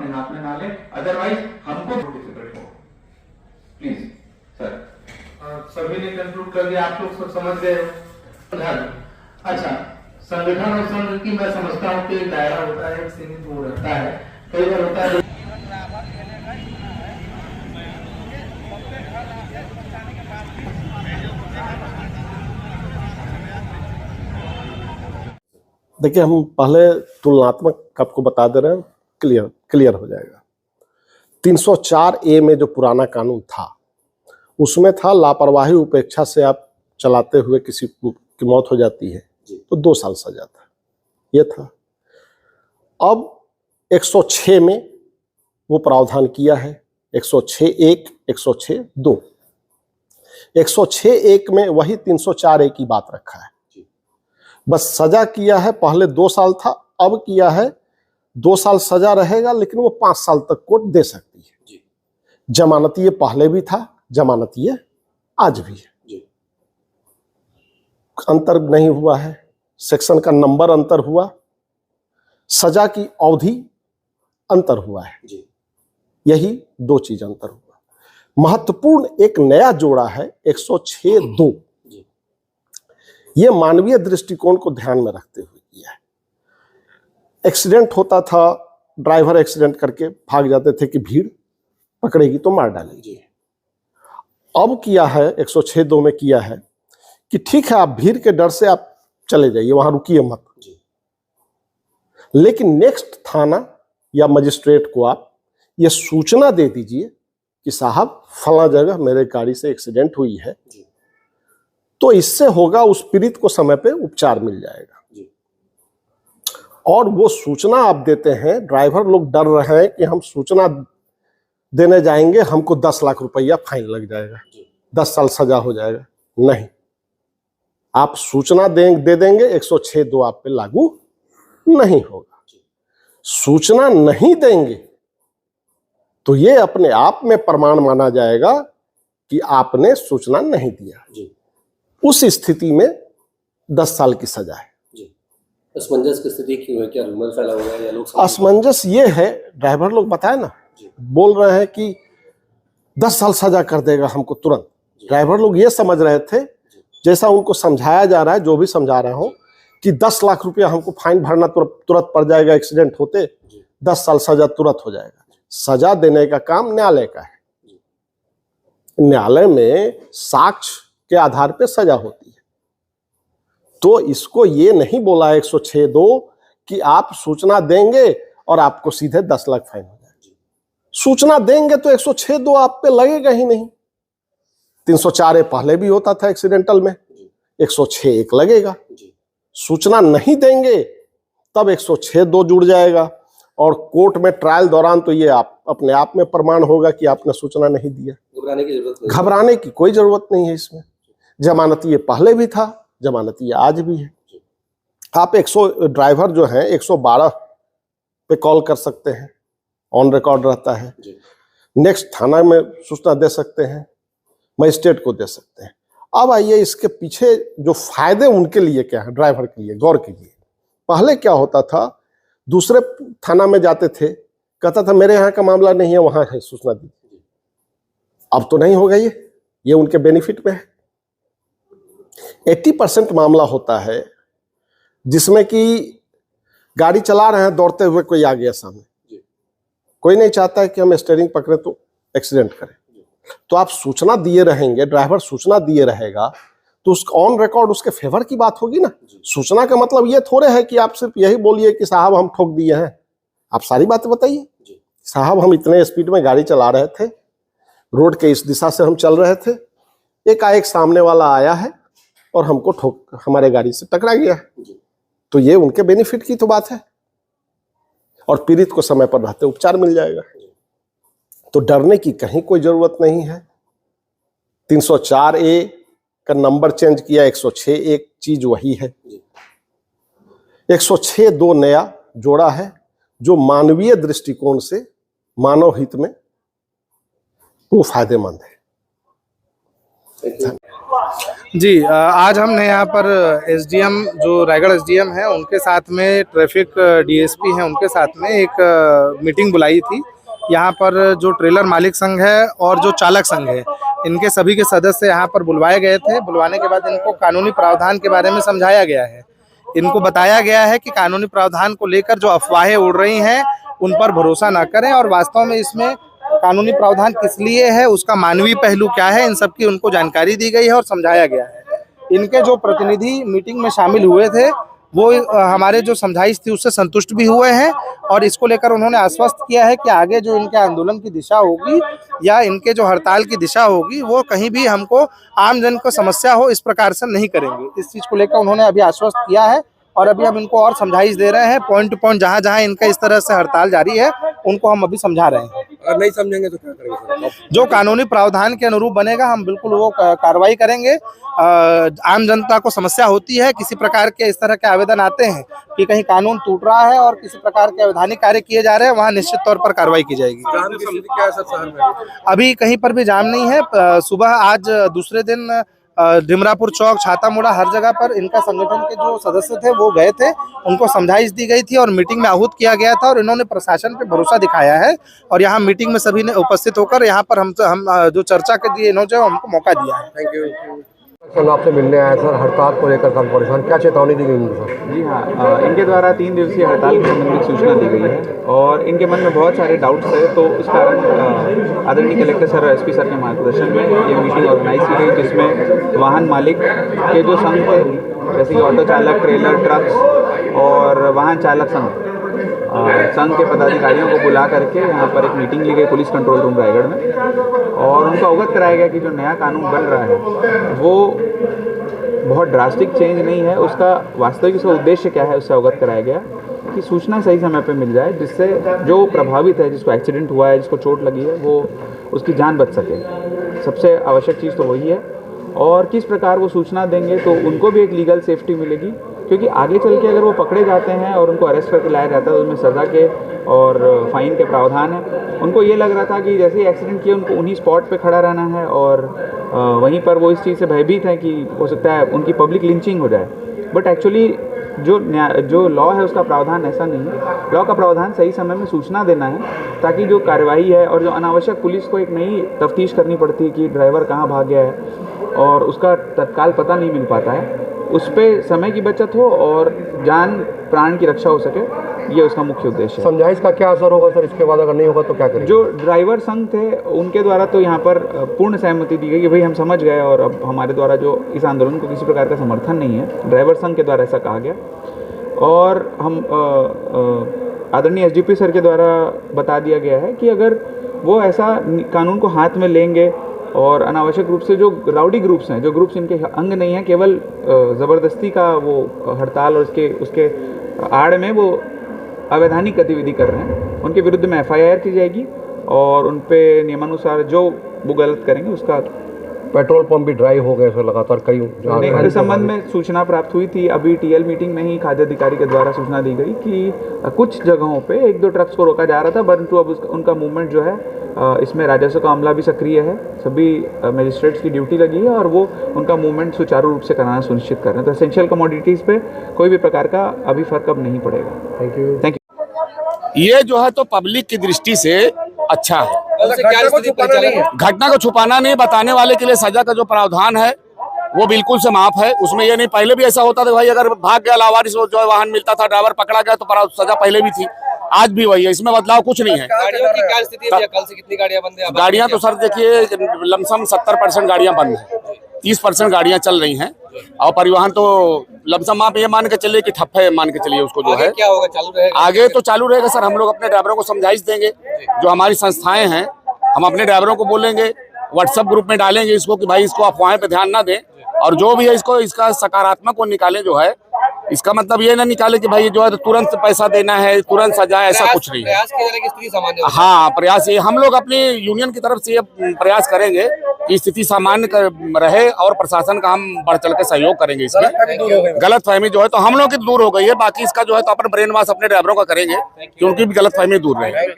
अपने हाथ में ना ले, अदरवाइज हमको पार्टिसिपेट हो प्लीज। सर सभी ने कंक्लूड कर दिया, आप लोग सब समझ गए हो। अच्छा, संगठन और संघ की मैं समझता हूँ कि दायरा होता है, सीमित वो रहता है, कई बार होता है। देखिए, हम पहले तुलनात्मक आपको बता दे रहे हैं, क्लियर हो जाएगा। 304A में जो पुराना कानून था उसमें था लापरवाही उपेक्षा से आप चलाते हुए किसी की मौत हो जाती है तो 2 साल सजा था, ये था। अब 106 में वो प्रावधान किया है, 106(1), 106(2). 106(1) में वही 304A की बात रखा है, बस सजा किया है। पहले 2 साल था, अब किया है 2 साल सजा रहेगा, लेकिन वो 5 साल तक कोर्ट दे सकती है। जमानती पहले भी था, जमानती आज भी है, अंतर नहीं हुआ है। सेक्शन का नंबर अंतर हुआ, सजा की अवधि अंतर हुआ है, यही 2 चीज अंतर हुआ। महत्वपूर्ण एक नया जोड़ा है 106(2). ये मानवीय दृष्टिकोण को ध्यान में रखते हुए किया है। एक्सीडेंट होता था, ड्राइवर एक्सीडेंट करके भाग जाते थे कि भीड़ पकड़ेगी तो मार डालेगी। अब किया है 106(2) में किया है कि ठीक है, आप भीड़ के डर से आप चले जाइए, वहां रुकिए मत, लेकिन नेक्स्ट थाना या मजिस्ट्रेट को आप ये सूचना दे दीजिए कि साहब फला जगह मेरे गाड़ी से एक्सीडेंट हुई है, तो इससे होगा उस पीड़ित को समय पे उपचार मिल जाएगा। और वो सूचना आप देते हैं, ड्राइवर लोग डर रहे हैं कि हम सूचना देने जाएंगे हमको 10 लाख रुपया फाइन लग जाएगा, 10 साल सजा हो जाएगा। नहीं, आप सूचना दे देंगे, 106(2) आप पे लागू नहीं होगा। सूचना नहीं देंगे तो ये अपने आप में प्रमाण माना जाएगा कि आपने सूचना नहीं दिया। उस स्थिति में 10 साल की सजा है। असमंजस की स्थिति क्यों है? क्या रूमर फैला हुआ है या लोग? असमंजस ये है, ड्राइवर लोग बताए ना, बोल रहे हैं कि 10 साल सजा कर देगा हमको तुरंत। ड्राइवर लोग ये समझ रहे थे, जैसा उनको समझाया जा रहा है, जो भी समझा रहा हो, कि 10 लाख रुपया हमको फाइन भरना तुरंत पड़ जाएगा, एक्सीडेंट होते 10 साल सजा तुरंत हो जाएगा। सजा देने का काम न्यायालय का है। न्यायालय में साक्ष्य के आधार पे सजा होती है। तो इसको ये नहीं बोला 106(2) कि आप सूचना देंगे और आपको सीधे 10 लाख फाइन हो जाएगा। सूचना देंगे तो 106(2) आप पे लगेगा ही नहीं। 304(A) पहले भी होता था एक्सीडेंटल में, 106(1) लगेगा। सूचना नहीं देंगे तब 106(2) जुड़ जाएगा, और कोर्ट में ट्रायल दौरान तो ये आप अपने आप में प्रमाण होगा कि आपने सूचना नहीं दिया। घबराने की कोई जरूरत नहीं है इसमें। जमानती पहले भी था, जमानती आज भी है। आप ड्राइवर जो है 112 पे कॉल कर सकते हैं, ऑन रिकॉर्ड रहता है। नेक्स्ट थाना में सूचना दे सकते हैं, मजिस्ट्रेट को दे सकते हैं। अब आइए इसके पीछे जो फायदे उनके लिए क्या है, ड्राइवर के लिए गौर कीजिए। पहले क्या होता था, दूसरे थाना में जाते थे, कहता था मेरे यहाँ का मामला नहीं है, वहां है, सूचना दी। अब तो नहीं होगा, ये उनके बेनिफिट में है। 80% मामला होता है जिसमें कि गाड़ी चला रहे हैं, दौड़ते हुए कोई आ गया सामने, कोई नहीं चाहता है कि हम स्टीयरिंग पकड़े तो एक्सीडेंट करें। तो आप सूचना दिए रहेंगे, ड्राइवर सूचना दिए रहेगा, तो उस ऑन रिकॉर्ड उसके फेवर की बात होगी ना। सूचना का मतलब ये थोड़े है कि आप सिर्फ यही बोलिए कि साहब हम ठोक दिए हैं। आप सारी बातें बताइए, साहब हम इतने स्पीड में गाड़ी चला रहे थे, रोड के इस दिशा से हम चल रहे थे, एकाएक सामने वाला आया है और हमको हमारे गाड़ी से टकरा गया। तो ये उनके बेनिफिट की तो बात है, और पीड़ित को समय पर रहते उपचार मिल जाएगा। तो डरने की कहीं कोई जरूरत नहीं है। 304(A) का नंबर चेंज किया, 106(1) चीज वही है। 106(2) नया जोड़ा है जो मानवीय दृष्टिकोण से मानव हित में वो फायदेमंद है। जी, आज हमने यहाँ पर एसडीएम जो रायगढ़ एसडीएम है उनके साथ में ट्रैफिक डीएसपी हैं उनके साथ में एक मीटिंग बुलाई थी। यहाँ पर जो ट्रेलर मालिक संघ है और जो चालक संघ है इनके सभी के सदस्य यहाँ पर बुलवाए गए थे। बुलवाने के बाद इनको कानूनी प्रावधान के बारे में समझाया गया है। इनको बताया गया है कि कानूनी प्रावधान को लेकर जो अफवाहें उड़ रही हैं उन पर भरोसा ना करें और वास्तव में इसमें कानूनी प्रावधान किस लिए है, उसका मानवीय पहलू क्या है, इन सब की उनको जानकारी दी गई है और समझाया गया है। इनके जो प्रतिनिधि मीटिंग में शामिल हुए थे वो हमारे जो समझाइश थी उससे संतुष्ट भी हुए हैं और इसको लेकर उन्होंने आश्वस्त किया है कि आगे जो इनके आंदोलन की दिशा होगी या इनके जो हड़ताल की दिशा होगी वो कहीं भी हमको आम जन को समस्या हो इस प्रकार से नहीं करेंगे। इस चीज़ को लेकर उन्होंने अभी आश्वस्त किया है और अभी हम इनको और समझाइश दे रहे हैं। पॉइंट टू पॉइंट जहाँ जहाँ इनका इस तरह से हड़ताल जारी है उनको हम अभी समझा रहे हैं। अगर नहीं समझेंगे तो क्या करेंगे सर? जो कानूनी प्रावधान के अनुरूप बनेगा हम बिल्कुल वो कार्रवाई करेंगे। आम जनता को समस्या होती है, किसी प्रकार के इस तरह के आवेदन आते हैं कि कहीं कानून टूट रहा है और किसी प्रकार के अवैधानिक कार्य किए जा रहे हैं, वहाँ निश्चित तौर पर कार्रवाई की जाएगी। जाम की स्थिति क्या है सर शहर में? अभी कहीं पर भी जाम नहीं है। सुबह आज दूसरे दिन ढिमरापुर चौक, छातामुड़ा, हर जगह पर इनका संगठन के जो सदस्य थे वो गए थे, उनको समझाइश दी गई थी और मीटिंग में आहूत किया गया था और इन्होंने प्रशासन पे भरोसा दिखाया है और यहाँ मीटिंग में सभी ने उपस्थित होकर यहाँ पर हम जो चर्चा के लिए इन्होंने हमको मौका दिया है। Thank you. सर आपसे मिलने आया सर, हड़ताल को लेकर काफी परेशान, क्या चेतावनी दी गई इनको सर? जी हाँ, इनके द्वारा 3 दिवसीय हड़ताल की संबंधित सूचना दी गई है और इनके मन में बहुत सारे डाउट्स है। तो इस कारण आदरणीय कलेक्टर सर और एसपी सर के मार्गदर्शन में ये मीटिंग ऑर्गेनाइज की गई जिसमें वाहन मालिक के जो संघ थे जैसे कि ऑटो चालक, ट्रेलर, ट्रक्स और वाहन चालक संघ के पदाधिकारियों को बुला करके यहाँ पर एक मीटिंग ली गई पुलिस कंट्रोल रूम रायगढ़ में और उनको अवगत कराया गया कि जो नया कानून बन रहा है वो बहुत ड्रास्टिक चेंज नहीं है, उसका वास्तविक उसका उद्देश्य क्या है उससे अवगत कराया गया कि सूचना सही समय पर मिल जाए जिससे जो प्रभावित है, जिसको एक्सीडेंट हुआ है, जिसको चोट लगी है, वो उसकी जान बच सके। सबसे आवश्यक चीज़ तो वही है और किस प्रकार वो सूचना देंगे तो उनको भी एक लीगल सेफ्टी मिलेगी क्योंकि आगे चल के अगर वो पकड़े जाते हैं और उनको अरेस्ट करके लाया जाता है तो उसमें सज़ा के और फाइन के प्रावधान है। उनको ये लग रहा था कि जैसे ही एक्सीडेंट किया उनको उन्हीं स्पॉट पे खड़ा रहना है और वहीं पर वो इस चीज़ से भयभीत है कि हो सकता है उनकी पब्लिक लिंचिंग हो जाए। बट एक्चुअली जो लॉ है उसका प्रावधान ऐसा नहीं है। लॉ का प्रावधान सही समय में सूचना देना है ताकि जो कार्यवाही है और जो अनावश्यक पुलिस को एक नई तफ्तीश करनी पड़ती है कि ड्राइवर कहाँ भाग गया है और उसका तत्काल पता नहीं मिल पाता है, उस पर समय की बचत हो और जान प्राण की रक्षा हो सके, ये उसका मुख्य उद्देश्य है। समझाइश का क्या असर होगा सर इसके बाद अगर नहीं होगा तो क्या करेंगे? जो ड्राइवर संघ थे उनके द्वारा तो यहाँ पर पूर्ण सहमति दी गई कि भाई हम समझ गए और अब हमारे द्वारा जो इस आंदोलन को किसी प्रकार का समर्थन नहीं है, ड्राइवर संघ के द्वारा ऐसा कहा गया। और हम आदरणीय एसडीपी सर के द्वारा बता दिया गया है कि अगर वो ऐसा कानून को हाथ में लेंगे और अनावश्यक रूप से जो राउडी ग्रुप्स हैं, जो ग्रुप्स इनके अंग नहीं हैं, केवल ज़बरदस्ती का वो हड़ताल और उसके आड़ में वो अवैधानिक गतिविधि कर रहे हैं, उनके विरुद्ध में एफआईआर की जाएगी और उन पे नियमानुसार जो वो गलत करेंगे उसका। पेट्रोल पंप भी ड्राई हो गए सर लगातार कई इस संबंध में सूचना प्राप्त हुई थी। अभी टीएल मीटिंग में ही खाद्य अधिकारी के द्वारा सूचना दी गई कि कुछ जगहों पे 1-2 ट्रक्स को रोका जा रहा था, परंतु अब उनका मूवमेंट जो है इसमें राजस्व का अमला भी सक्रिय है, सभी मजिस्ट्रेट्स की ड्यूटी लगी है और वो उनका मूवमेंट सुचारू रूप से कराना सुनिश्चित कर रहे हैं। तो एसेंशियल कमोडिटीज़ पे कोई भी प्रकार का अभी फर्क अब नहीं पड़ेगा। Thank you. Thank you. ये जो है तो पब्लिक की दृष्टि से अच्छा है। घटना को छुपाना नहीं, बताने वाले के लिए सजा का जो प्रावधान है वो बिल्कुल से माफ है। उसमें ये नहीं, पहले भी ऐसा होता था भाई अगर भाग गया लावारिस जो है वाहन मिलता था, ड्राइवर पकड़ा गया तो सजा पहले भी थी, आज भी वही है, इसमें बदलाव कुछ नहीं है। गाड़ियों की क्या स्थिति है? कल से कितनी गाड़ियां बंद है? गाड़ियां तो सर देखिए लमसम 70% गाड़ियां बंद है, 30% गाड़ियां चल रही हैं और परिवहन तो लमसम आप ये मान के चलिए कि ठप्प है, मान के चलिए उसको जो है। क्या होगा, चालू रहेगा? आगे तो चालू रहेगा सर। हम लोग अपने ड्राइवरों को समझाइश देंगे, जो हमारी संस्थाएं हैं हम अपने ड्राइवरों को बोलेंगे, व्हाट्सएप ग्रुप में डालेंगे इसको कि भाई इसको अफवाहें पे ध्यान ना दें और जो भी है इसका सकारात्मक को निकालें। जो है इसका मतलब ये ना निकाले कि भाई जो है तो तुरंत पैसा देना है, तुरंत सजा, ऐसा कुछ नहीं है। प्रयास किया जाएगा कि स्थिति सामान्य हो। हाँ, प्रयास ये हम लोग अपनी यूनियन की तरफ से ये प्रयास करेंगे कि स्थिति सामान्य रहे और प्रशासन का हम बढ़ चढ़ के सहयोग करेंगे। इसमें गलतफहमी जो है तो हम लोग की दूर हो गई है, बाकी इसका जो है तो अपन ब्रेन वॉश अपने ड्राइवरों का करेंगे कि उनकी भी गलतफहमी दूर रहे।